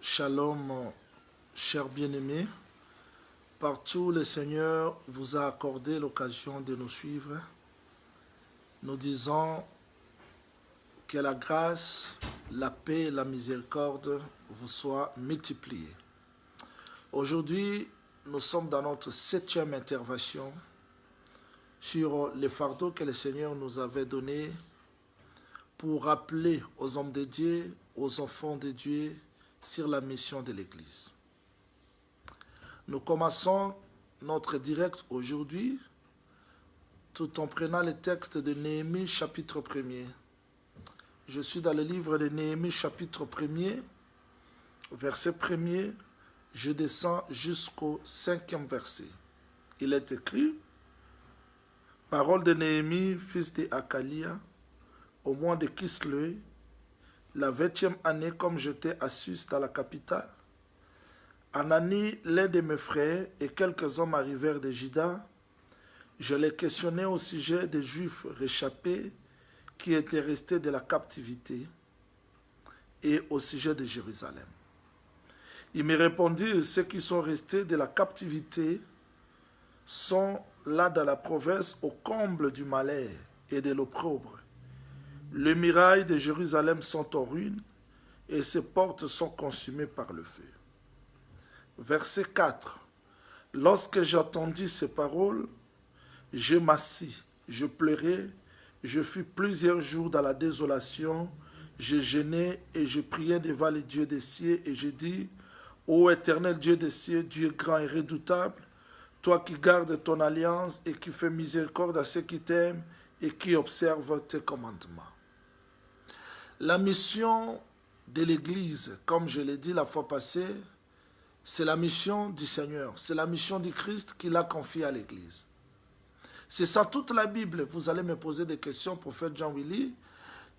Shalom, chers bien-aimés. Partout, le Seigneur vous a accordé l'occasion de nous suivre. Nous disons que la grâce, la paix et la miséricorde vous soient multipliées. Aujourd'hui, nous sommes dans notre 7e intervention sur les fardeaux que le Seigneur nous avait donnés pour rappeler aux hommes de Dieu, aux enfants de Dieu, sur la mission de l'Église. Nous commençons notre direct aujourd'hui tout en prenant le texte de Néhémie chapitre 1er. Je suis dans le livre de Néhémie chapitre 1er, verset 1er, je descends jusqu'au 5e verset. Il est écrit: Parole de Néhémie, fils de Hakalia, au mois de Kislev, la 20e année, comme j'étais à Sus dans la capitale. Anani, l'un de mes frères, et quelques hommes arrivèrent de Juda. Je les questionnais au sujet des Juifs réchappés qui étaient restés de la captivité et au sujet de Jérusalem. Ils me répondirent: ceux qui sont restés de la captivité sont là dans la province au comble du malheur et de l'opprobre. Les murailles de Jérusalem sont en ruine et ses portes sont consumées par le feu. Verset 4. Lorsque j'entendis ces paroles, je m'assis, je pleurais, je fus plusieurs jours dans la désolation, je jeûnais et je priais devant le Dieu des cieux et je dis: Ô éternel Dieu des cieux, Dieu grand et redoutable, toi qui gardes ton alliance et qui fais miséricorde à ceux qui t'aiment et qui observent tes commandements. La mission de l'Église, comme je l'ai dit la fois passée, c'est la mission du Seigneur, c'est la mission du Christ qu'il a confiée à l'Église. C'est ça toute la Bible. Vous allez me poser des questions, prophète Jean-Willy.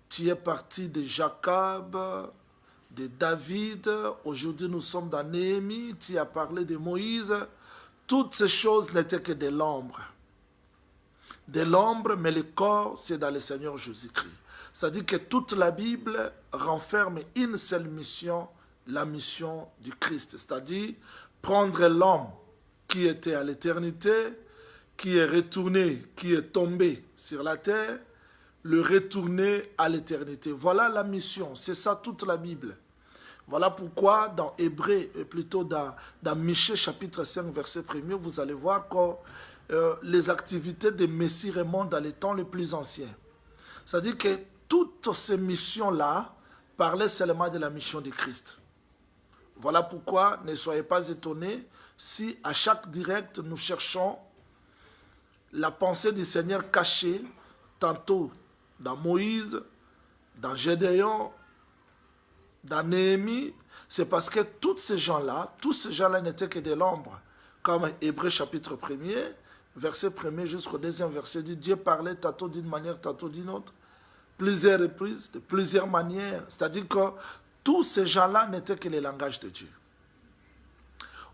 Tu es parti de Jacob, de David. Aujourd'hui, nous sommes dans Néhémie. Tu as parlé de Moïse. Toutes ces choses n'étaient que de l'ombre. De l'ombre, mais le corps, c'est dans le Seigneur Jésus-Christ. C'est-à-dire que toute la Bible renferme une seule mission, la mission du Christ. C'est-à-dire prendre l'homme qui était à l'éternité, qui est retourné, qui est tombé sur la terre, le retourner à l'éternité. Voilà la mission, c'est ça toute la Bible. Voilà pourquoi dans Hébreux, plutôt dans Michée chapitre 5 verset 1er, vous allez voir que les activités de Messie remontent dans les temps les plus anciens. C'est-à-dire que toutes ces missions-là parlaient seulement de la mission du Christ. Voilà pourquoi ne soyez pas étonnés si à chaque direct nous cherchons la pensée du Seigneur cachée, tantôt dans Moïse, dans Gédéon, dans Néhémie. C'est parce que tous ces gens-là n'étaient que de l'ombre. Comme Hébreux chapitre 1er, verset 1er jusqu'au 2e verset dit: Dieu parlait tantôt d'une manière, tantôt d'une autre, plusieurs reprises, de plusieurs manières. C'est-à-dire que tous ces gens-là n'étaient que le langage de Dieu.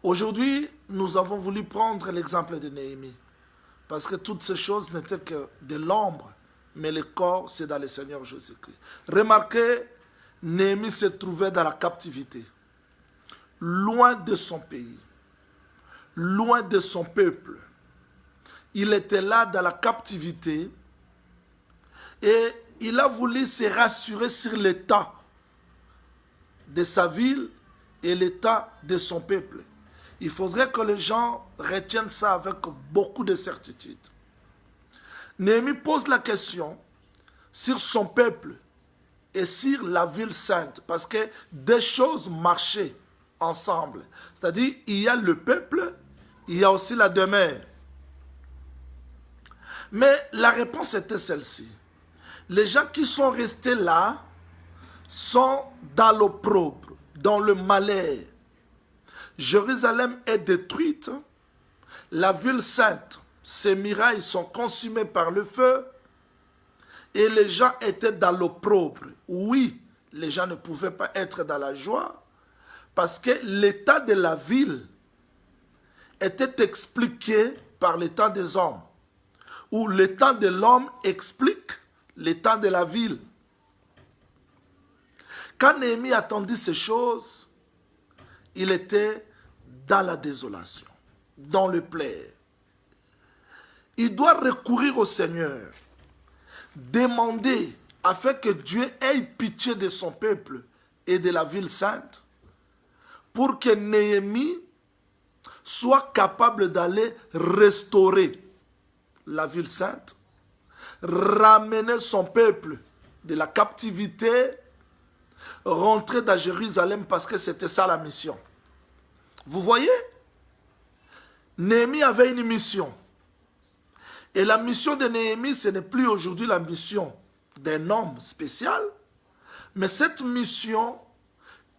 Aujourd'hui, nous avons voulu prendre l'exemple de Néhémie. Parce que toutes ces choses n'étaient que de l'ombre, mais le corps, c'est dans le Seigneur Jésus-Christ. Remarquez, Néhémie se trouvait dans la captivité, loin de son pays, loin de son peuple. Il était là dans la captivité et il a voulu se rassurer sur l'état de sa ville et l'état de son peuple. Il faudrait que les gens retiennent ça avec beaucoup de certitude. Néhémie pose la question sur son peuple et sur la ville sainte, parce que des choses marchaient ensemble. C'est-à-dire, il y a le peuple, il y a aussi la demeure. Mais la réponse était celle-ci. Les gens qui sont restés là sont dans l'opprobre, dans le malheur. Jérusalem est détruite, la ville sainte, ses murailles sont consumées par le feu et les gens étaient dans l'opprobre. Oui, les gens ne pouvaient pas être dans la joie parce que l'état de la ville était expliqué par l'état des hommes, ou l'état de l'homme explique l'état de la ville. Quand Néhémie attendit ces choses, il était dans la désolation, dans le plaie. Il doit recourir au Seigneur, demander afin que Dieu ait pitié de son peuple et de la ville sainte, pour que Néhémie soit capable d'aller restaurer la ville sainte, ramener son peuple de la captivité, rentrer dans Jérusalem, parce que c'était ça la mission. Vous voyez, Néhémie avait une mission. Et la mission de Néhémie, ce n'est plus aujourd'hui la mission d'un homme spécial, mais cette mission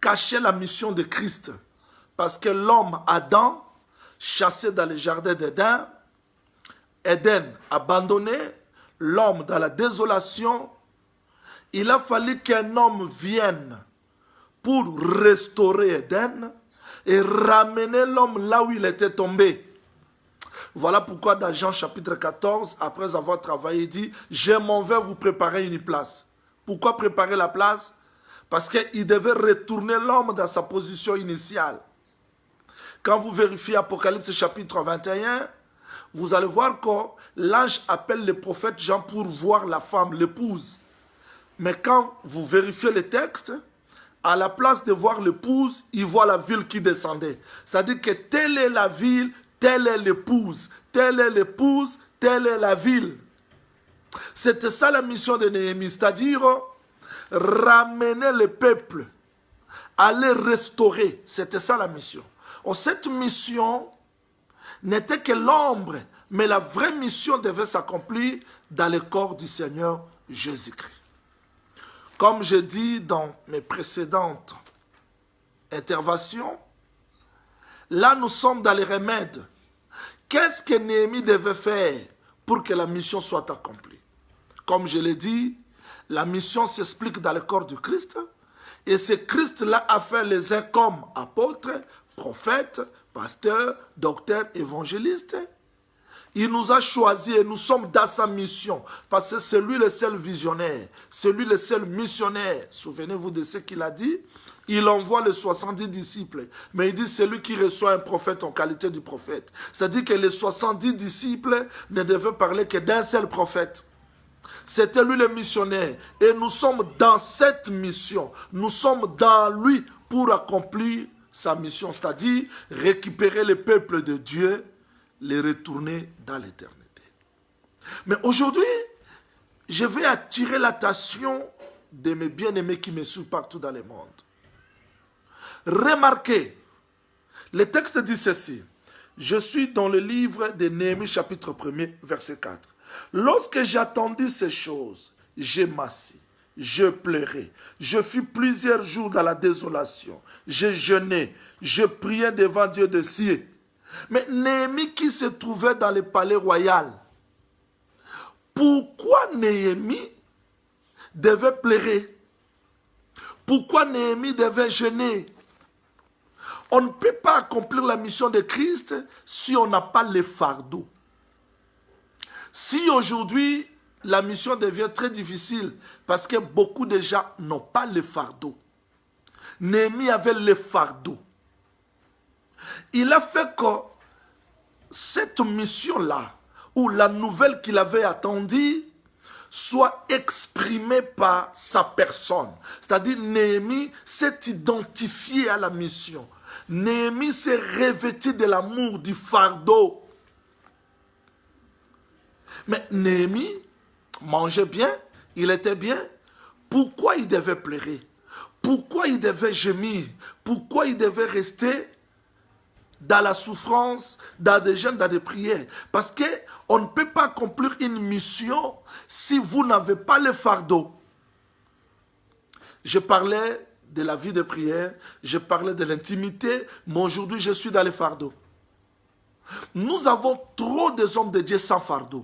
cachait la mission de Christ. Parce que l'homme Adam, chassé dans le jardin d'Éden, Éden abandonné, l'homme dans la désolation, il a fallu qu'un homme vienne pour restaurer Éden et ramener l'homme là où il était tombé. Voilà pourquoi dans Jean chapitre 14, après avoir travaillé, il dit « Je m'en vais vous préparer une place ». Pourquoi préparer la place? Parce qu'il devait retourner l'homme dans sa position initiale. Quand vous vérifiez Apocalypse chapitre 21, vous allez voir que l'ange appelle le prophète Jean pour voir la femme, l'épouse. Mais quand vous vérifiez le texte, à la place de voir l'épouse, il voit la ville qui descendait. C'est-à-dire que telle est la ville, telle est l'épouse, telle est l'épouse, telle est la ville. C'était ça la mission de Néhémie, c'est-à-dire ramener le peuple, aller restaurer. C'était ça la mission. Cette mission n'était que l'ombre, mais la vraie mission devait s'accomplir dans le corps du Seigneur Jésus-Christ. Comme je dis dans mes précédentes interventions, là nous sommes dans les remèdes. Qu'est-ce que Néhémie devait faire pour que la mission soit accomplie? Comme je l'ai dit, la mission s'explique dans le corps du Christ. Et ce Christ-là a fait les uns comme apôtres, prophètes, pasteurs, docteurs, évangélistes. Il nous a choisis et nous sommes dans sa mission. Parce que c'est lui le seul visionnaire, c'est lui le seul missionnaire. Souvenez-vous de ce qu'il a dit. Il envoie les 70 disciples. Mais il dit c'est lui qui reçoit un prophète en qualité du prophète. C'est-à-dire que les 70 disciples ne devaient parler que d'un seul prophète. C'était lui le missionnaire. Et nous sommes dans cette mission. Nous sommes dans lui pour accomplir sa mission. C'est-à-dire récupérer le peuple de Dieu, les retourner dans l'éternité. Mais aujourd'hui, je vais attirer l'attention de mes bien-aimés qui me suivent partout dans le monde. Remarquez, le texte dit ceci. Je suis dans le livre de Néhémie chapitre 1er, verset 4. Lorsque j'attendis ces choses, je m'assis, je pleurais, je fus plusieurs jours dans la désolation, je jeûnais, je priais devant Dieu des cieux. Mais Néhémie qui se trouvait dans le palais royal, pourquoi Néhémie devait pleurer? Pourquoi Néhémie devait jeûner? On ne peut pas accomplir la mission de Christ si on n'a pas le fardeau. Si aujourd'hui, la mission devient très difficile parce que beaucoup de gens n'ont pas le fardeau. Néhémie avait le fardeau. Il a fait que cette mission-là, ou la nouvelle qu'il avait attendue, soit exprimée par sa personne. C'est-à-dire, Néhémie s'est identifié à la mission. Néhémie s'est revêtu de l'amour, du fardeau. Mais Néhémie mangeait bien, il était bien. Pourquoi il devait pleurer? Pourquoi il devait gémir? Pourquoi il devait rester dans la souffrance, dans des jeûnes, dans des prières? Parce qu'on ne peut pas accomplir une mission si vous n'avez pas le fardeau. Je parlais de la vie de prière, je parlais de l'intimité, mais aujourd'hui je suis dans le fardeau. Nous avons trop de hommes de Dieu sans fardeau.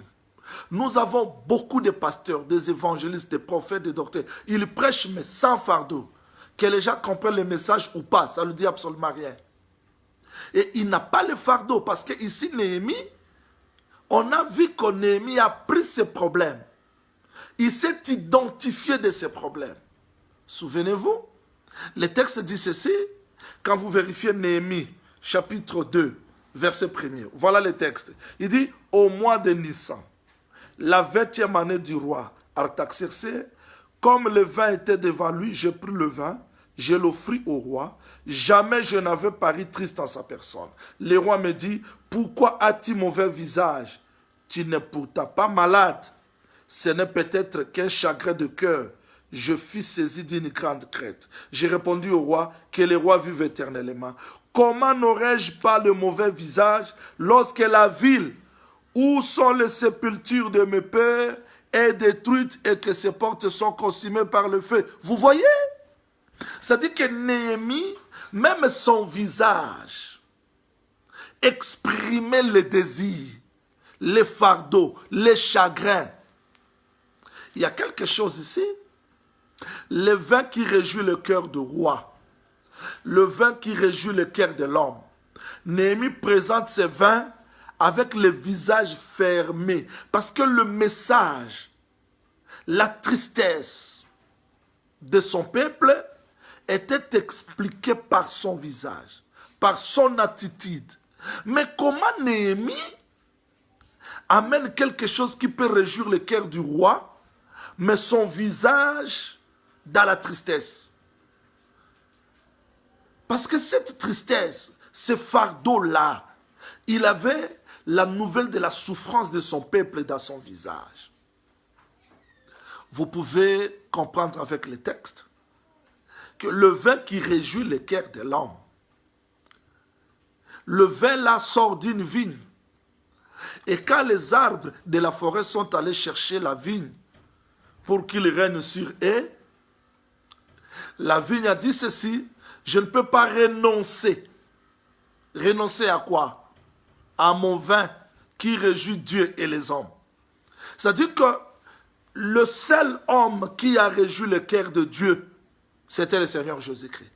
Nous avons beaucoup de pasteurs, des évangélistes, des prophètes, des docteurs. Ils prêchent mais sans fardeau. Que les gens comprennent le message ou pas, ça ne dit absolument rien. Et il n'a pas le fardeau parce que ici, Néhémie, on a vu que Néhémie a pris ses problèmes. Il s'est identifié de ses problèmes. Souvenez-vous, le texte dit ceci. Quand vous vérifiez Néhémie, chapitre 2, verset 1er, voilà le texte. Il dit, au mois de Nissan, la 20e année du roi Artaxerxès, comme le vin était devant lui, j'ai pris le vin, je l'offris au roi. Jamais je n'avais paru triste en sa personne. Le roi me dit, pourquoi as-tu mauvais visage? Tu n'es pourtant pas malade. Ce n'est peut-être qu'un chagrin de cœur. Je fus saisi d'une grande crainte. J'ai répondu au roi, que le roi vive éternellement. Comment n'aurais-je pas le mauvais visage lorsque la ville où sont les sépultures de mes pères est détruite et que ses portes sont consumées par le feu? Vous voyez? C'est-à-dire que Néhémie, même son visage, exprimait les désirs, les fardeaux, les chagrins. Il y a quelque chose ici. Le vin qui réjouit le cœur du roi, le vin qui réjouit le cœur de l'homme. Néhémie présente ce vin avec le visage fermé, parce que le message, la tristesse de son peuple était expliqué par son visage, par son attitude. Mais comment Néhémie amène quelque chose qui peut réjouir le cœur du roi, mais son visage dans la tristesse? Parce que cette tristesse, ce fardeau-là, il avait la nouvelle de la souffrance de son peuple dans son visage. Vous pouvez comprendre avec le texte que le vin qui réjouit le cœur de l'homme, le vin là sort d'une vigne. Et quand les arbres de la forêt sont allés chercher la vigne pour qu'il règne sur eux, la vigne a dit ceci, je ne peux pas renoncer. Renoncer à quoi? À mon vin qui réjouit Dieu et les hommes. C'est-à-dire que le seul homme qui a réjoui le cœur de Dieu, c'était le Seigneur Jésus-Christ.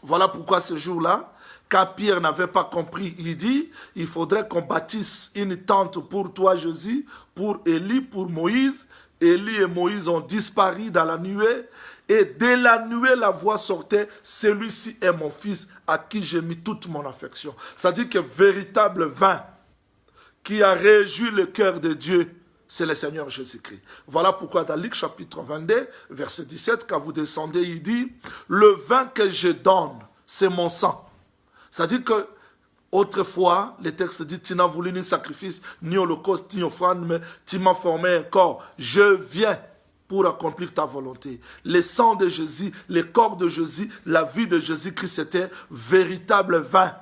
Voilà pourquoi ce jour-là, quand Pierre n'avait pas compris, il dit, il faudrait qu'on bâtisse une tente pour toi, Jésus, pour Élie, pour Moïse. Élie et Moïse ont disparu dans la nuée. Et dès la nuée, la voix sortait, celui-ci est mon fils à qui j'ai mis toute mon affection. C'est-à-dire que véritable vin qui a réjoui le cœur de Dieu, c'est le Seigneur Jésus-Christ. Voilà pourquoi dans Luc chapitre 22, verset 17, quand vous descendez, il dit, le vin que je donne, c'est mon sang. C'est-à-dire que autrefois, le texte dit, tu n'as voulu ni sacrifice, ni holocauste, ni offrande, mais tu m'as formé un corps. Je viens pour accomplir ta volonté. Le sang de Jésus, le corps de Jésus, la vie de Jésus-Christ, c'était véritable vin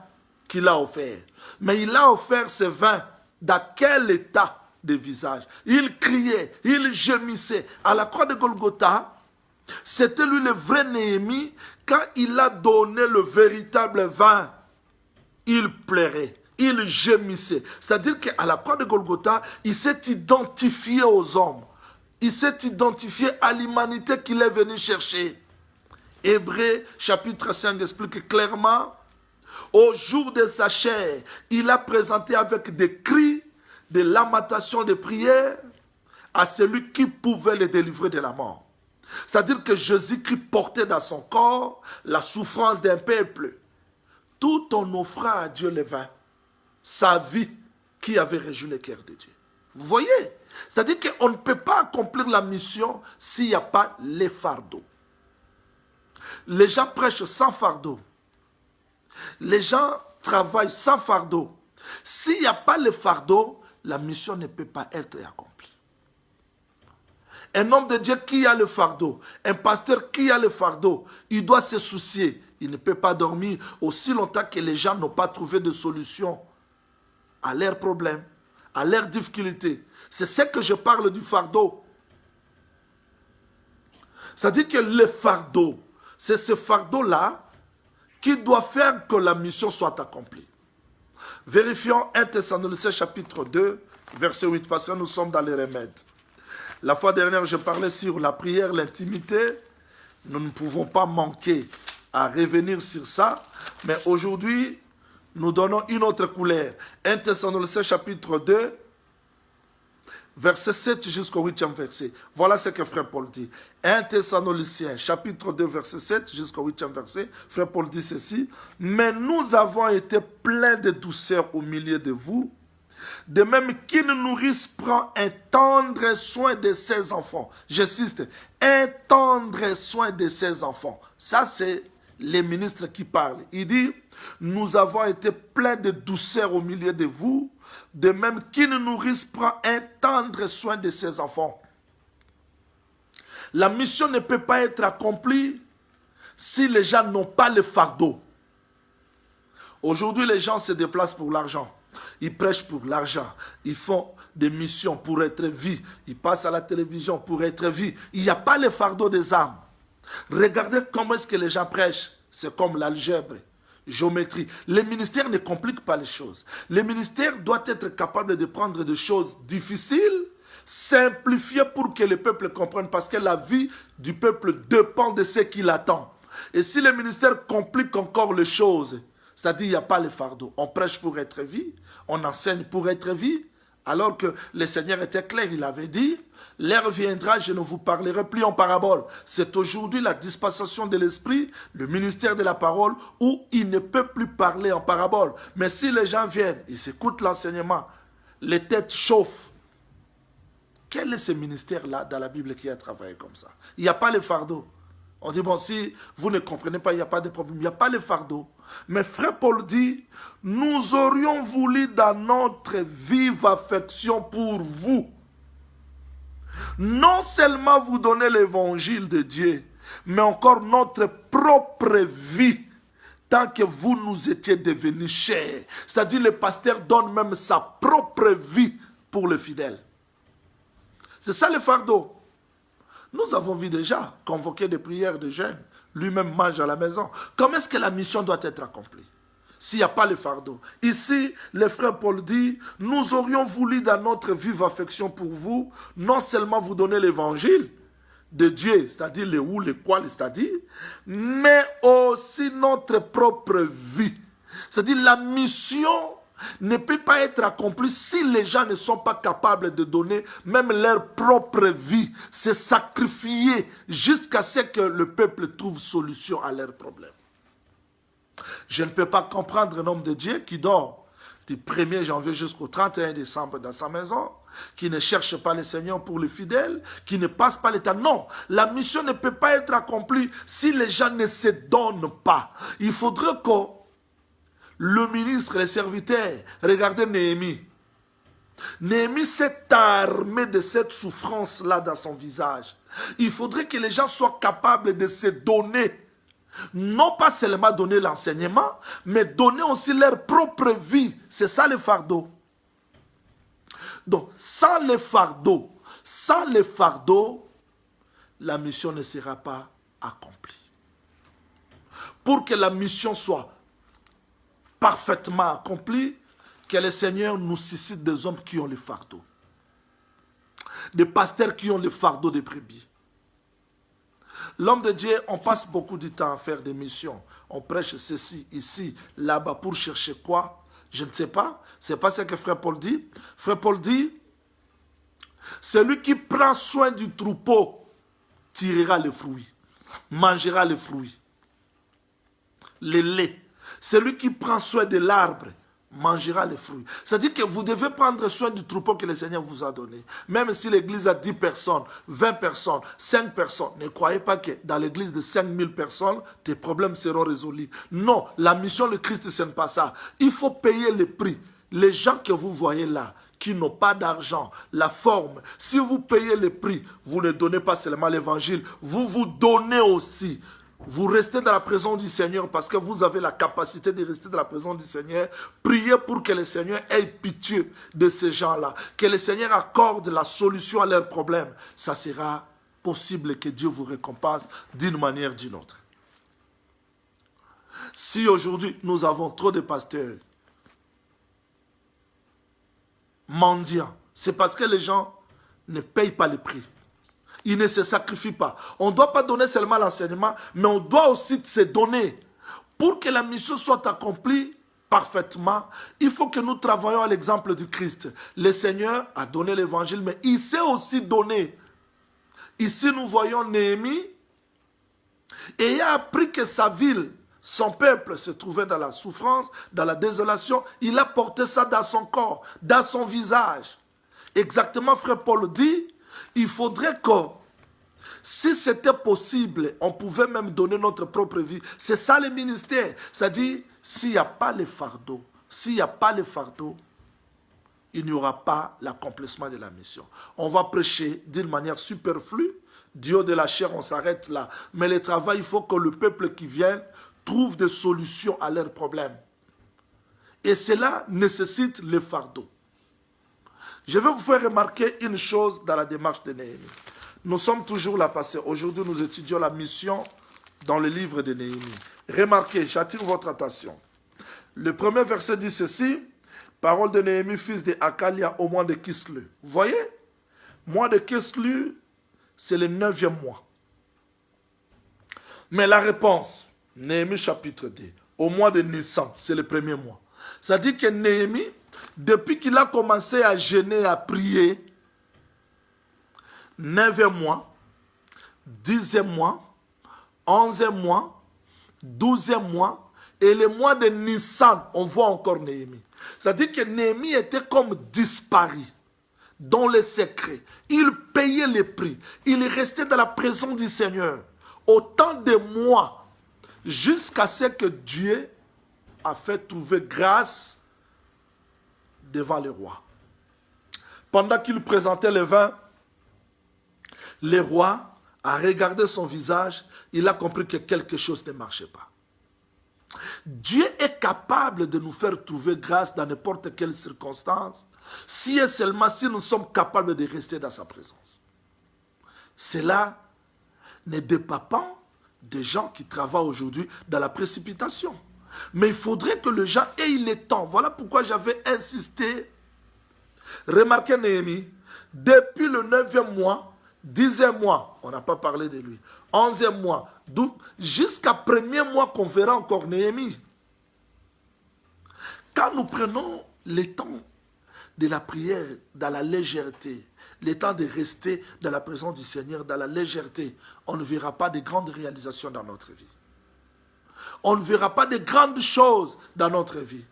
qu'il a offert. Mais il a offert ce vin dans quel état de visage? Il criait, il gémissait. À la croix de Golgotha, c'était lui le vrai Néhémie. Quand il a donné le véritable vin, il pleurait, il gémissait. C'est-à-dire qu'à la croix de Golgotha, il s'est identifié aux hommes. Il s'est identifié à l'humanité qu'il est venu chercher. Hébreux chapitre 5 explique clairement, au jour de sa chair, il a présenté avec des cris, des lamentations, des prières à celui qui pouvait le délivrer de la mort. C'est-à-dire que Jésus-Christ portait dans son corps la souffrance d'un peuple, tout en offrant à Dieu le vin, sa vie qui avait réjoui le cœur de Dieu. Vous voyez? C'est-à-dire qu'on ne peut pas accomplir la mission s'il n'y a pas les fardeaux. Les gens prêchent sans fardeau. Les gens travaillent sans fardeau. S'il n'y a pas le fardeau, la mission ne peut pas être accomplie. Un homme de Dieu qui a le fardeau, un pasteur qui a le fardeau, il doit se soucier. Il ne peut pas dormir aussi longtemps que les gens n'ont pas trouvé de solution à leurs problèmes, à leurs difficultés. C'est ce que je parle du fardeau. C'est-à-dire que le fardeau, c'est ce fardeau-là qui doit faire que la mission soit accomplie. Vérifions 1 Thessaloniciens chapitre 2, verset 8, parce que nous sommes dans les remèdes. La fois dernière, je parlais sur la prière, l'intimité. Nous ne pouvons pas manquer à revenir sur ça. Mais aujourd'hui, nous donnons une autre couleur. 1 Thessaloniciens chapitre 2, verset 7 jusqu'au 8e verset. Voilà ce que frère Paul dit. 1 Thessaloniciens, chapitre 2, verset 7 jusqu'au 8e verset. Frère Paul dit ceci. Mais nous avons été pleins de douceur au milieu de vous, de même qu'une nourrice prend un tendre soin de ses enfants. J'insiste, un tendre soin de ses enfants. Ça, c'est les ministres qui parlent. Il dit, nous avons été pleins de douceur au milieu de vous, de même qu'une nourrice prend un tendre soin de ses enfants. La mission ne peut pas être accomplie si les gens n'ont pas le fardeau. Aujourd'hui, les gens se déplacent pour l'argent. Ils prêchent pour l'argent. Ils font des missions pour être vus. Ils passent à la télévision pour être vus. Il n'y a pas le fardeau des âmes. Regardez comment est-ce que les gens prêchent. C'est comme l'algèbre, géométrie. Le ministère ne complique pas les choses. Le ministère doit être capable de prendre des choses difficiles, simplifier pour que le peuple comprenne, parce que la vie du peuple dépend de ce qu'il attend. Et si le ministère complique encore les choses, c'est-à-dire il n'y a pas le fardeau, on prêche pour être vu, on enseigne pour être vu, alors que le Seigneur était clair, il avait dit, l'heure viendra, je ne vous parlerai plus en parabole. C'est aujourd'hui la dispensation de l'esprit, le ministère de la parole, où il ne peut plus parler en parabole. Mais si les gens viennent, ils écoutent l'enseignement, les têtes chauffent. Quel est ce ministère-là dans la Bible qui a travaillé comme ça? Il n'y a pas le fardeau. On dit, bon, si vous ne comprenez pas, il n'y a pas de problème. Il n'y a pas le fardeau. Mais frère Paul dit, nous aurions voulu dans notre vive affection pour vous, non seulement vous donner l'évangile de Dieu, mais encore notre propre vie, tant que vous nous étiez devenus chers. C'est-à-dire le pasteur donne même sa propre vie pour le fidèle. C'est ça le fardeau. Nous avons vu déjà convoquer des prières de jeûne. Lui-même mange à la maison. Comment est-ce que la mission doit être accomplie s'il n'y a pas le fardeau? Ici, le frère Paul dit, nous aurions voulu dans notre vive affection pour vous, non seulement vous donner l'évangile de Dieu, c'est-à-dire les où, les quoi, c'est-à-dire, mais aussi notre propre vie. C'est-à-dire la mission ne peut pas être accomplie si les gens ne sont pas capables de donner même leur propre vie, se sacrifier jusqu'à ce que le peuple trouve solution à leurs problèmes. Je ne peux pas comprendre un homme de Dieu qui dort du 1er janvier jusqu'au 31 décembre dans sa maison, qui ne cherche pas le Seigneur pour les fidèles, qui ne passe pas l'état. Non, la mission ne peut pas être accomplie si les gens ne se donnent pas. Il faudrait que le ministre, les serviteurs, regardez Néhémie. Néhémie s'est armé de cette souffrance-là dans son visage. Il faudrait que les gens soient capables de se donner. Non pas seulement donner l'enseignement, mais donner aussi leur propre vie. C'est ça le fardeau. Donc, sans le fardeau, la mission ne sera pas accomplie. Pour que la mission soit parfaitement accomplie, que le Seigneur nous suscite des hommes qui ont le fardeau. Des pasteurs qui ont le fardeau des brebis. L'homme de Dieu, on passe beaucoup de temps à faire des missions. On prêche ceci, ici, là-bas, pour chercher quoi? Je ne sais pas. C'est pas ce que frère Paul dit. Frère Paul dit, celui qui prend soin du troupeau tirera les fruits, mangera les fruits, le lait. Celui qui prend soin de l'arbre mangera les fruits. C'est-à-dire que vous devez prendre soin du troupeau que le Seigneur vous a donné. Même si l'église a 10 personnes, 20 personnes, 5 personnes, ne croyez pas que dans l'église de 5000 personnes, tes problèmes seront résolus. Non, la mission de Christ, ce n'est pas ça. Il faut payer le prix. Les gens que vous voyez là, qui n'ont pas d'argent, la forme, si vous payez le prix, vous ne donnez pas seulement l'évangile, vous vous donnez aussi. Vous restez dans la présence du Seigneur parce que vous avez la capacité de rester dans la présence du Seigneur. Priez pour que le Seigneur ait pitié de ces gens-là. Que le Seigneur accorde la solution à leurs problèmes. Ça sera possible que Dieu vous récompense d'une manière ou d'une autre. Si aujourd'hui nous avons trop de pasteurs mendiants, c'est parce que les gens ne payent pas le prix. Ils ne se sacrifient pas. On ne doit pas donner seulement l'enseignement, mais on doit aussi se donner pour que la mission soit accomplie parfaitement, il faut que nous travaillions à l'exemple du Christ. Le Seigneur a donné l'évangile, mais il s'est aussi donné. Ici, nous voyons Néhémie, et il a appris que sa ville, son peuple se trouvait dans la souffrance, dans la désolation. Il a porté ça dans son corps, dans son visage. Exactement, frère Paul dit, il faudrait que, si c'était possible, on pouvait même donner notre propre vie. C'est ça le ministère. C'est-à-dire, s'il n'y a pas les fardeaux, il n'y aura pas l'accomplissement de la mission. On va prêcher d'une manière superflue. Dieu de la chair, on s'arrête là. Mais le travail, il faut que le peuple qui vient trouve des solutions à leurs problèmes. Et cela nécessite les fardeaux. Je vais vous faire remarquer une chose dans la démarche de Néhémie. Nous sommes toujours là passés. Aujourd'hui, nous étudions la mission dans le livre de Néhémie. Remarquez, j'attire votre attention. Le premier verset dit ceci, parole de Néhémie, fils de Hakalia, au mois de Kislu. Vous voyez, mois de Kislu, c'est le 9e mois. Mais la réponse, Néhémie chapitre 2, au mois de Nissan, c'est le premier mois. Ça dit que Néhémie, depuis qu'il a commencé à jeûner, à prier, 9e mois, 10e mois, 11e mois, 12e mois, et le mois de Nissan, on voit encore Néhémie. C'est-à-dire que Néhémie était comme disparu dans le secret. Il payait les prix. Il est resté dans la présence du Seigneur autant de mois jusqu'à ce que Dieu a fait trouver grâce devant le roi. Pendant qu'il présentait le vin, le roi a regardé son visage, il a compris que quelque chose ne marchait pas. Dieu est capable de nous faire trouver grâce dans n'importe quelle circonstance, si et seulement si nous sommes capables de rester dans sa présence. Cela ne dépend pas des gens qui travaillent aujourd'hui dans la précipitation. Mais il faudrait que les gens aient le temps. Voilà pourquoi j'avais insisté. Remarquez Néhémie, depuis le 9e mois, 10e mois, on n'a pas parlé de lui, 11e mois, jusqu'à 1er mois qu'on verra encore Néhémie. Quand nous prenons le temps de la prière dans la légèreté, le temps de rester dans la présence du Seigneur dans la légèreté, on ne verra pas de grandes réalisations dans notre vie. On ne verra pas de grandes choses dans notre vie.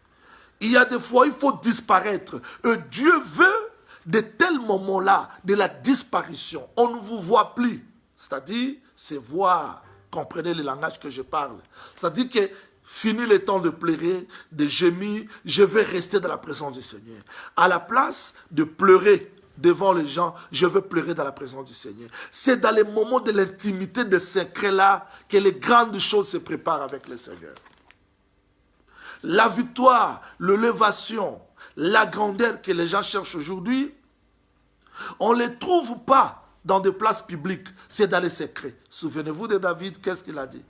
Il y a des fois, il faut disparaître. Et Dieu veut de tels moments-là, de la disparition. On ne vous voit plus. C'est-à-dire, c'est voir. Comprenez le langage que je parle. C'est-à-dire que fini le temps de pleurer, de gémir, je vais rester dans la présence du Seigneur. À la place de pleurer devant les gens, je veux pleurer dans la présence du Seigneur. C'est dans les moments de l'intimité, de secret-là, que les grandes choses se préparent avec le Seigneur. La victoire, l'élévation, la grandeur que les gens cherchent aujourd'hui, on ne les trouve pas dans des places publiques, c'est dans les secrets. Souvenez-vous de David, qu'est-ce qu'il a dit?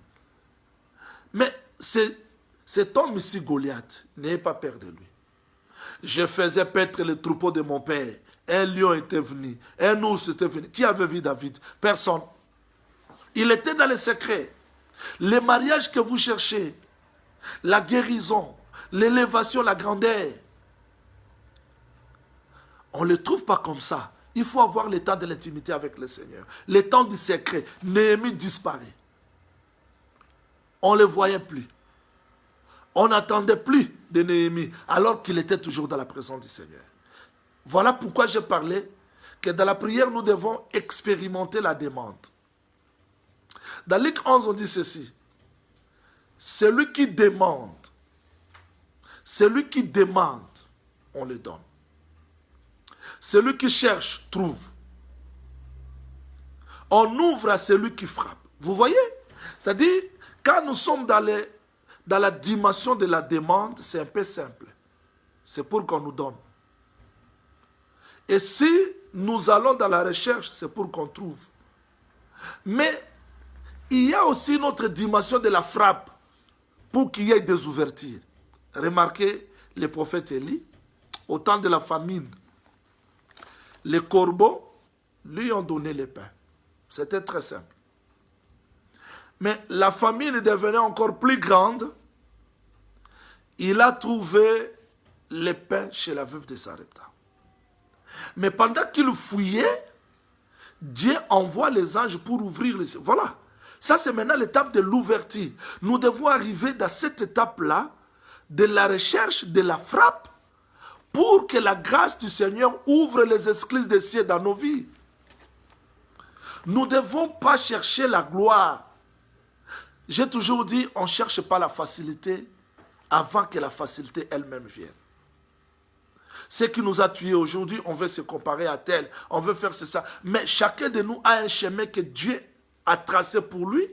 Mais cet homme ici, Goliath, n'ayez pas peur de lui. Je faisais paître les troupeaux de mon père. Un lion était venu, un ours était venu. Qui avait vu David? Personne. Il était dans les secrets. Les mariages que vous cherchez, la guérison, l'élévation, la grandeur, on ne les trouve pas comme ça. Il faut avoir le temps de l'intimité avec le Seigneur. Le temps du secret. Néhémie disparaît. On ne le voyait plus. On n'attendait plus de Néhémie alors qu'il était toujours dans la présence du Seigneur. Voilà pourquoi j'ai parlé que dans la prière, nous devons expérimenter la demande. Dans Luc 11, on dit ceci. Celui qui demande, on le donne. Celui qui cherche, trouve. On ouvre à celui qui frappe. Vous voyez? C'est-à-dire, quand nous sommes dans la dimension de la demande, c'est un peu simple. C'est pour qu'on nous donne. Et si nous allons dans la recherche, c'est pour qu'on trouve. Mais il y a aussi une autre dimension de la frappe pour qu'il y ait des ouvertures. Remarquez le prophète Élie, au temps de la famine. Les corbeaux lui ont donné le pain. C'était très simple. Mais la famine devenait encore plus grande. il a trouvé les pains chez la veuve de Sarepta. Mais pendant qu'il fouillait, Dieu envoie les anges pour ouvrir les... Voilà. Ça, c'est maintenant l'étape de l'ouverture. Nous devons arriver dans cette étape-là de la recherche, de la frappe, pour que la grâce du Seigneur ouvre les esclises des cieux dans nos vies. Nous ne devons pas chercher la gloire. J'ai toujours dit, on ne cherche pas la facilité avant que la facilité elle-même vienne. Ce qui nous a tués aujourd'hui, on veut se comparer à tel, on veut faire ça. Mais chacun de nous a un chemin que Dieu a tracé pour lui.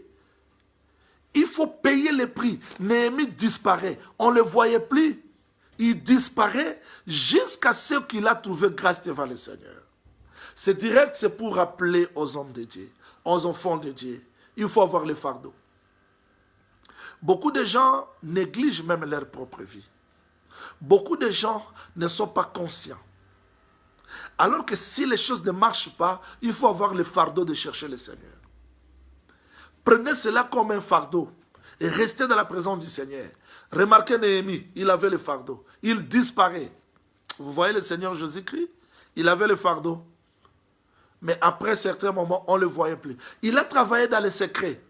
Il faut payer le prix. Néhémie disparaît. On ne le voyait plus. Il disparaît jusqu'à ce qu'il a trouvé grâce devant le Seigneur. C'est direct, c'est pour rappeler aux hommes de Dieu, aux enfants de Dieu. Il faut avoir le fardeau. Beaucoup de gens négligent même leur propre vie. Beaucoup de gens ne sont pas conscients. Alors que si les choses ne marchent pas, il faut avoir le fardeau de chercher le Seigneur. Prenez cela comme un fardeau et restez dans la présence du Seigneur. Remarquez Néhémie, il avait le fardeau. Il disparaît. Vous voyez le Seigneur Jésus-Christ? Il avait le fardeau. Mais après certains moments, on ne le voyait plus. Il a travaillé dans les secrets.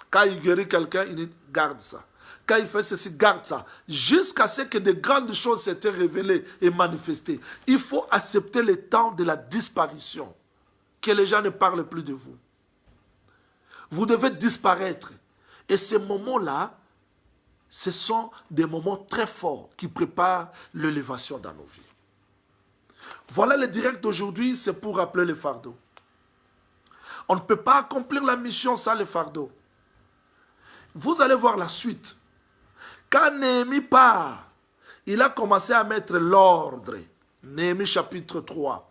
Quand il guérit quelqu'un, il dit garde ça. Quand il fait ceci, garde ça. Jusqu'à ce que de grandes choses s'étaient révélées et manifestées. Il faut accepter le temps de la disparition. Que les gens ne parlent plus de vous. Vous devez disparaître. Et ces moments-là, ce sont des moments très forts qui préparent l'élévation dans nos vies. Voilà le direct d'aujourd'hui, c'est pour rappeler le fardeau. On ne peut pas accomplir la mission sans le fardeau. Vous allez voir la suite. Quand Néhémie part, il a commencé à mettre l'ordre. Néhémie chapitre 3.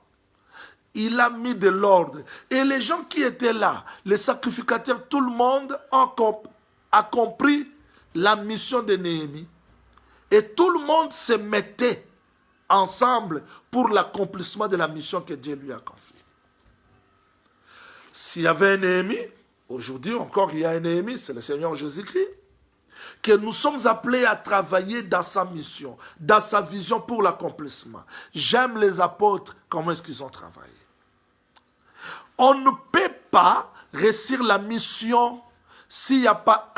Il a mis de l'ordre. Et les gens qui étaient là, les sacrificateurs, tout le monde a compris la mission de Néhémie. Et tout le monde se mettait ensemble pour l'accomplissement de la mission que Dieu lui a confiée. S'il y avait un Néhémie, aujourd'hui encore il y a un Néhémie, c'est le Seigneur Jésus-Christ, que nous sommes appelés à travailler dans sa mission, dans sa vision pour l'accomplissement. J'aime les apôtres, comment est-ce qu'ils ont travaillé. On ne peut pas réussir la mission s'il n'y a pas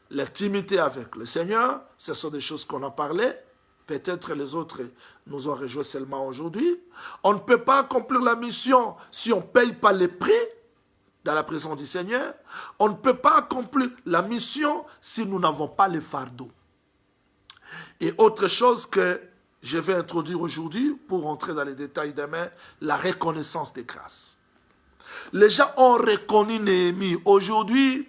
l'intimité avec le Seigneur. Ce sont des choses qu'on a parlé. Peut-être les autres nous ont rejoints seulement aujourd'hui. On ne peut pas accomplir la mission si on ne paye pas les prix dans la présence du Seigneur. On ne peut pas accomplir la mission si nous n'avons pas le fardeau. Et autre chose que je vais introduire aujourd'hui, pour entrer dans les détails demain, la reconnaissance des grâces. Les gens ont reconnu Néhémie. Aujourd'hui,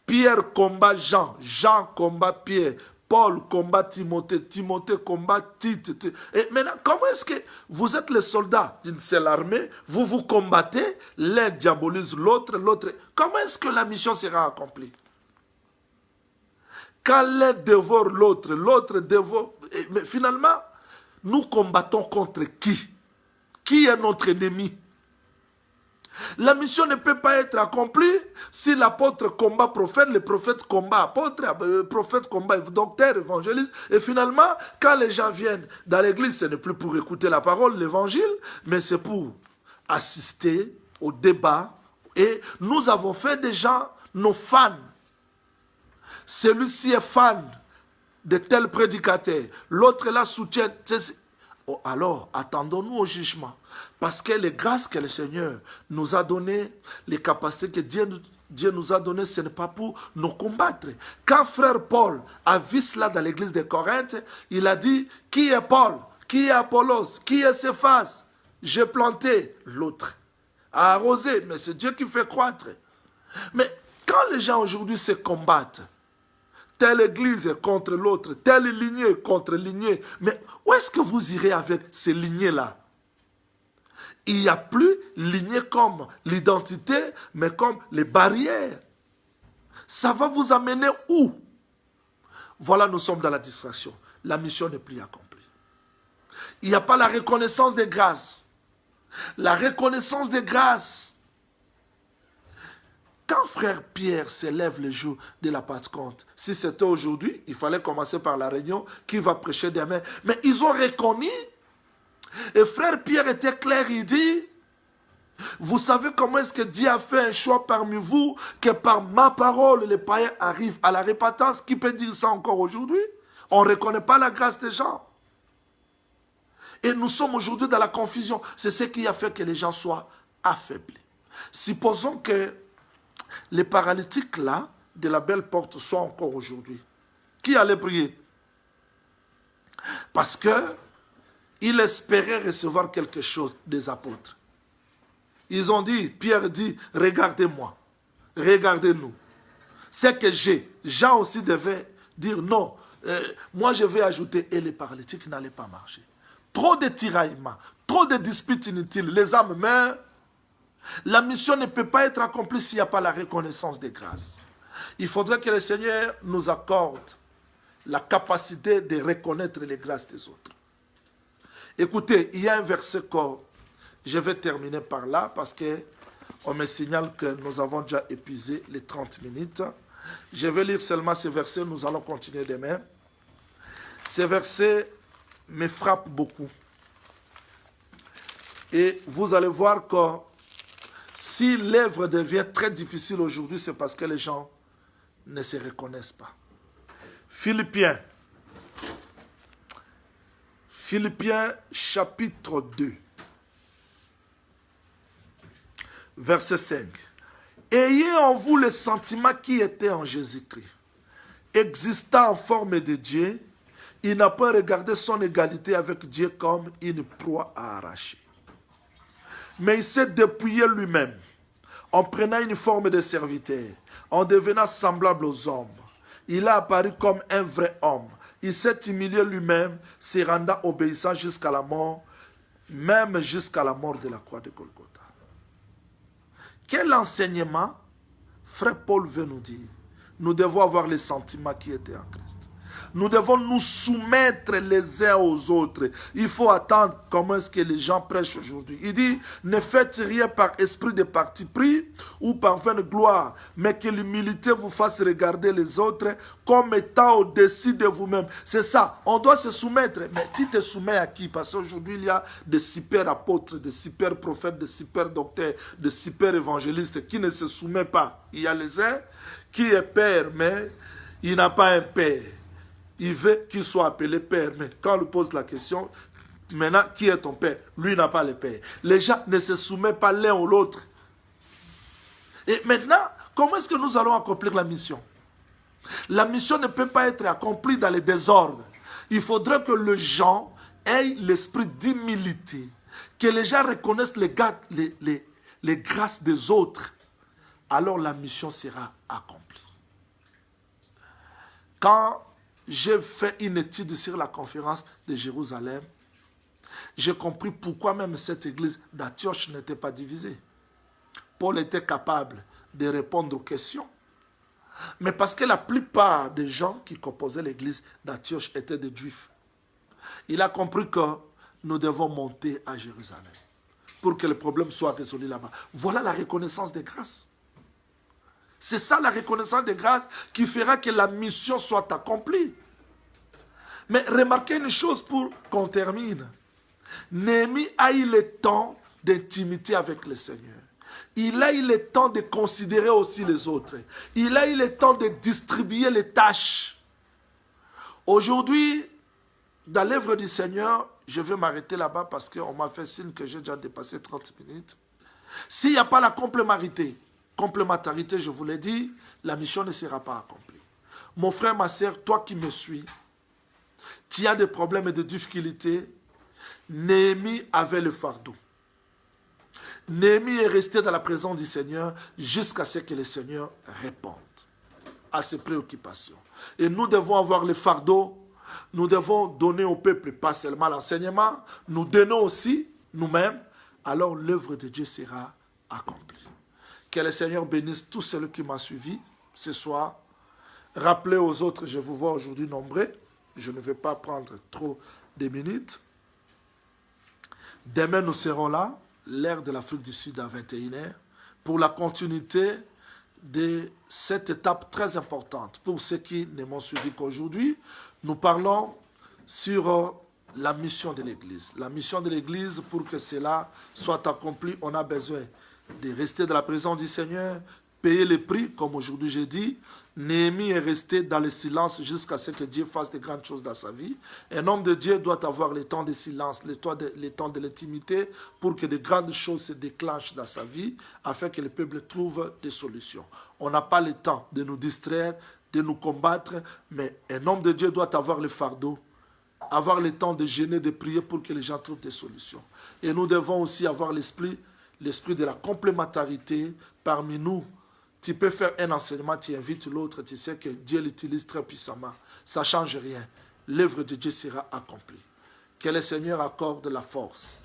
Pierre combat Jean, Jean combat Pierre, Paul combat Timothée, Timothée combat Tite. Et maintenant, comment est-ce que vous êtes les soldats d'une seule armée, vous vous combattez, l'un diabolise l'autre, l'autre... Comment est-ce que la mission sera accomplie? Quand l'un dévore l'autre, l'autre dévore... Mais finalement, nous combattons contre qui? Qui est notre ennemi? La mission ne peut pas être accomplie si l'apôtre combat prophète, le prophète combat apôtre, le prophète combat docteur, évangéliste. Et finalement, quand les gens viennent dans l'église, ce n'est plus pour écouter la parole, l'évangile, mais c'est pour assister au débat. Et nous avons fait des gens nos fans. Celui-ci est fan de tel prédicateur, l'autre là soutient. Oh, alors, attendons-nous au jugement. Parce que les grâces que le Seigneur nous a données, les capacités que Dieu nous a données, ce n'est pas pour nous combattre. Quand frère Paul a vu cela dans l'église de Corinthe, il a dit, qui est Paul? Qui est Apollos? Qui est Céphas? J'ai planté, l'autre a arrosé, mais c'est Dieu qui fait croître. Mais quand les gens aujourd'hui se combattent, telle église est contre l'autre, telle lignée est contre lignée, mais où est-ce que vous irez avec ces lignées-là? Il n'y a plus lignée comme l'identité, mais comme les barrières. Ça va vous amener où? Voilà, nous sommes dans la distraction. La mission n'est plus accomplie. Il n'y a pas la reconnaissance des grâces. La reconnaissance des grâces Quand frère Pierre s'élève le jour de la Pentecôte, si c'était aujourd'hui, il fallait commencer par la réunion qui va prêcher demain. Mais ils ont reconnu, et frère Pierre était clair, il dit, vous savez comment est-ce que Dieu a fait un choix parmi vous, que par ma parole, les païens arrivent à la repentance. Qui peut dire ça encore aujourd'hui? On ne reconnaît pas la grâce des gens. Et nous sommes aujourd'hui dans la confusion. C'est ce qui a fait que les gens soient affaiblis. Supposons que les paralytiques là, de la belle porte, soient encore aujourd'hui. Qui allait prier? Parce qu'ils espéraient recevoir quelque chose des apôtres. Ils ont dit, Pierre dit, regardez-moi, regardez-nous. C'est que j'ai. Jean aussi devait dire non, moi je vais ajouter, et les paralytiques n'allaient pas marcher. Trop de tiraillements, trop de disputes inutiles, les âmes meurent. La mission ne peut pas être accomplie s'il n'y a pas la reconnaissance des grâces. Il faudrait que le Seigneur nous accorde la capacité de reconnaître les grâces des autres. Écoutez, il y a un verset que je vais terminer par là parce qu'on me signale que nous avons déjà épuisé les 30 minutes. Je vais lire seulement ces versets, nous allons continuer demain. Ces versets me frappent beaucoup. Et vous allez voir que si l'œuvre devient très difficile aujourd'hui, c'est parce que les gens ne se reconnaissent pas. Philippiens chapitre 2, verset 5. Ayez en vous le sentiment qui était en Jésus-Christ. Existant en forme de Dieu, il n'a pas regardé son égalité avec Dieu comme une proie à arracher. Mais il s'est dépouillé lui-même, en prenant une forme de serviteur, en devenant semblable aux hommes. Il a apparu comme un vrai homme. Il s'est humilié lui-même, se rendant obéissant jusqu'à la mort, même jusqu'à la mort de la croix de Golgotha. Quel enseignement frère Paul veut nous dire? Nous devons avoir les sentiments qui étaient en Christ. Nous devons nous soumettre les uns aux autres. Il faut attendre comment est-ce que les gens prêchent aujourd'hui. Il dit, ne faites rien par esprit de parti pris ou par vaine gloire, mais que l'humilité vous fasse regarder les autres comme étant au-dessus de vous-même. C'est ça, on doit se soumettre. Mais tu te soumets à qui? Parce qu'aujourd'hui, il y a des super apôtres, des super prophètes, des super docteurs, des super évangélistes qui ne se soumettent pas. Il y a les uns qui est père, mais il n'a pas un père. Il veut qu'il soit appelé père, mais quand on lui pose la question, maintenant, qui est ton père? Lui n'a pas le père. Les gens ne se soumettent pas l'un ou l'autre. Et maintenant, comment est-ce que nous allons accomplir la mission? La mission ne peut pas être accomplie dans le désordre. Il faudrait que les gens aient l'esprit d'humilité, que les gens reconnaissent les grâces des autres. Alors la mission sera accomplie. Quand j'ai fait une étude sur la conférence de Jérusalem, j'ai compris pourquoi même cette église d'Antioche n'était pas divisée. Paul était capable de répondre aux questions, mais parce que la plupart des gens qui composaient l'église d'Antioche étaient des Juifs. Il a compris que nous devons monter à Jérusalem pour que le problème soit résolu là-bas. Voilà la reconnaissance des grâces. C'est ça la reconnaissance des grâces qui fera que la mission soit accomplie. Mais remarquez une chose pour qu'on termine. Néhémie a eu le temps d'intimité avec le Seigneur. Il a eu le temps de considérer aussi les autres. Il a eu le temps de distribuer les tâches. Aujourd'hui, dans l'œuvre du Seigneur, je vais m'arrêter là-bas parce qu'on m'a fait signe que j'ai déjà dépassé 30 minutes. S'il n'y a pas la complémentarité, je vous l'ai dit, la mission ne sera pas accomplie. Mon frère, ma soeur, toi qui me suis, tu as des problèmes et des difficultés. Néhémie avait le fardeau. Néhémie est resté dans la présence du Seigneur jusqu'à ce que le Seigneur réponde à ses préoccupations. Et nous devons avoir le fardeau. Nous devons donner au peuple pas seulement l'enseignement, nous donnons aussi nous-mêmes. Alors l'œuvre de Dieu sera accomplie. Que le Seigneur bénisse tous ceux qui m'ont suivi ce soir. Rappelez aux autres, je vous vois aujourd'hui nombreux. Je ne vais pas prendre trop de minutes. Demain, nous serons là, l'heure de l'Afrique du Sud à 21h, pour la continuité de cette étape très importante. Pour ceux qui ne m'ont suivi qu'aujourd'hui, nous parlons sur la mission de l'Église. La mission de l'Église, pour que cela soit accompli, on a besoin de rester dans la présence du Seigneur, payer le prix, comme aujourd'hui j'ai dit. Néhémie est resté dans le silence jusqu'à ce que Dieu fasse de grandes choses dans sa vie. Un homme de Dieu doit avoir le temps de silence, le temps de l'intimité, pour que de grandes choses se déclenchent dans sa vie, afin que le peuple trouve des solutions. On n'a pas le temps de nous distraire, de nous combattre, mais un homme de Dieu doit avoir le fardeau, avoir le temps de jeûner, de prier pour que les gens trouvent des solutions. Et nous devons aussi avoir l'esprit de la complémentarité parmi nous. Tu peux faire un enseignement, tu invites l'autre, tu sais que Dieu l'utilise très puissamment. Ça ne change rien. L'œuvre de Dieu sera accomplie. Que le Seigneur accorde la force.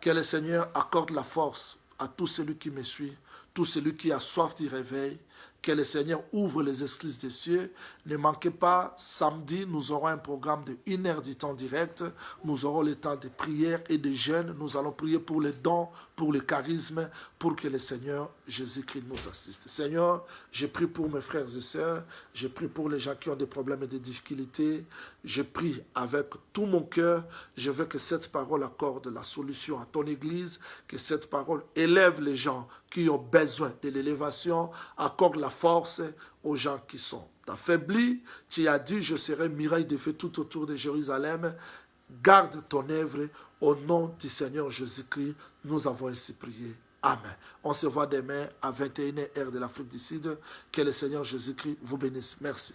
Que le Seigneur accorde la force à tout celui qui me suit, tout celui qui a soif du réveil. Que le Seigneur ouvre les esclises des cieux. Ne manquez pas, samedi, nous aurons un programme de 1 heure du temps direct. Nous aurons le temps de prière et de jeûne. Nous allons prier pour les dons, pour le charisme, pour que le Seigneur Jésus-Christ nous assiste. Seigneur, je prie pour mes frères et sœurs. Je prie pour les gens qui ont des problèmes et des difficultés. Je prie avec tout mon cœur. Je veux que cette parole accorde la solution à ton Église, que cette parole élève les gens qui ont besoin de l'élévation, accorde la force aux gens qui sont affaiblis. Tu as dit, je serai muraille de feu tout autour de Jérusalem. Garde ton œuvre au nom du Seigneur Jésus-Christ. Nous avons ainsi prié. Amen. On se voit demain à 21h de l'Afrique du Sud. Que le Seigneur Jésus-Christ vous bénisse. Merci.